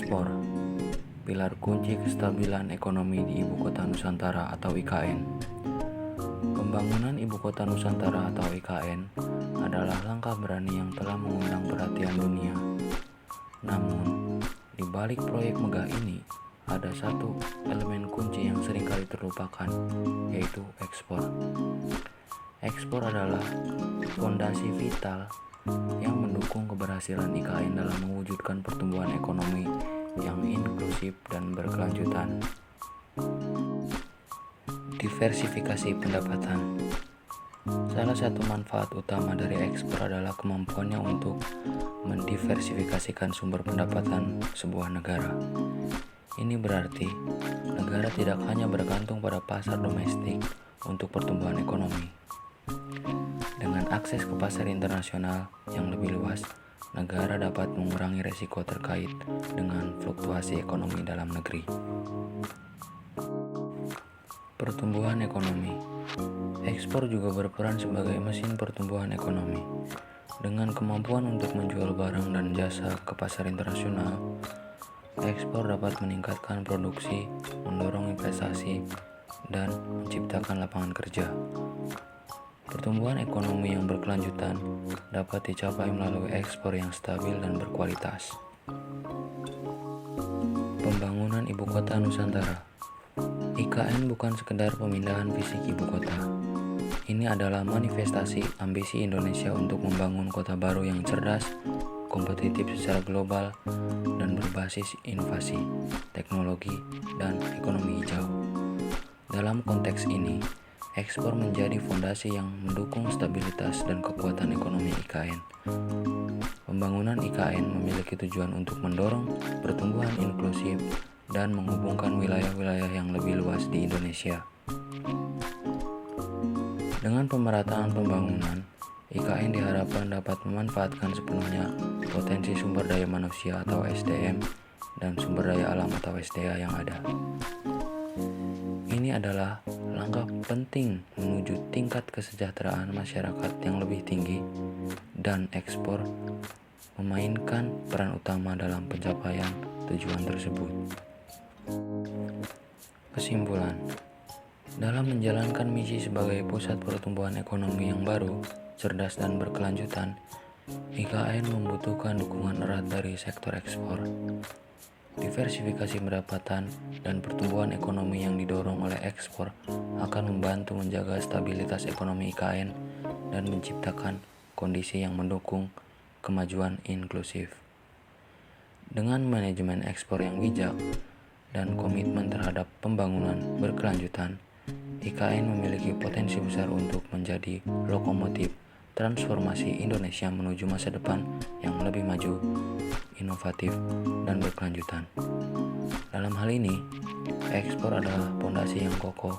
Ekspor, pilar kunci kestabilan ekonomi di Ibu Kota Nusantara atau IKN. Pembangunan Ibu Kota Nusantara atau IKN adalah langkah berani yang telah mengundang perhatian dunia. Namun, di balik proyek megah ini, ada satu elemen kunci yang seringkali terlupakan, yaitu ekspor. Ekspor adalah fondasi vital yang mendukung keberhasilan IKN dalam mewujudkan pertumbuhan ekonomi yang inklusif dan berkelanjutan. Diversifikasi pendapatan. Salah satu manfaat utama dari ekspor adalah kemampuannya untuk mendiversifikasikan sumber pendapatan sebuah negara. Ini berarti negara tidak hanya bergantung pada pasar domestik untuk pertumbuhan ekonomi. Dengan akses ke pasar internasional yang lebih luas, negara dapat mengurangi risiko terkait dengan fluktuasi ekonomi dalam negeri. Pertumbuhan ekonomi. Ekspor juga berperan sebagai mesin pertumbuhan ekonomi. Dengan kemampuan untuk menjual barang dan jasa ke pasar internasional, ekspor dapat meningkatkan produksi, mendorong investasi, dan menciptakan lapangan kerja. Pertumbuhan ekonomi yang berkelanjutan dapat dicapai melalui ekspor yang stabil dan berkualitas. Pembangunan Ibu Kota Nusantara. IKN bukan sekedar pemindahan fisik ibu kota. Ini adalah manifestasi ambisi Indonesia untuk membangun kota baru yang cerdas, kompetitif secara global, dan berbasis inovasi, teknologi, dan ekonomi hijau. Dalam konteks ini, ekspor menjadi fondasi yang mendukung stabilitas dan kekuatan ekonomi IKN. Pembangunan IKN memiliki tujuan untuk mendorong pertumbuhan inklusif dan menghubungkan wilayah-wilayah yang lebih luas di Indonesia. Dengan pemerataan pembangunan, IKN diharapkan dapat memanfaatkan sepenuhnya potensi sumber daya manusia atau SDM dan sumber daya alam atau SDA yang ada. Ini adalah langkah penting menuju tingkat kesejahteraan masyarakat yang lebih tinggi, dan ekspor memainkan peran utama dalam pencapaian tujuan tersebut. Kesimpulan, dalam menjalankan misi sebagai pusat pertumbuhan ekonomi yang baru, cerdas dan berkelanjutan, IKN membutuhkan dukungan erat dari sektor ekspor. Diversifikasi pendapatan dan pertumbuhan ekonomi yang didorong oleh ekspor akan membantu menjaga stabilitas ekonomi IKN dan menciptakan kondisi yang mendukung kemajuan inklusif. Dengan manajemen ekspor yang bijak dan komitmen terhadap pembangunan berkelanjutan, IKN memiliki potensi besar untuk menjadi lokomotif transformasi Indonesia menuju masa depan yang lebih maju, inovatif, dan berkelanjutan. Dalam hal ini, ekspor adalah fondasi yang kokoh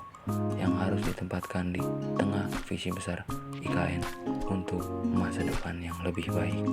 yang harus ditempatkan di tengah visi besar IKN untuk masa depan yang lebih baik.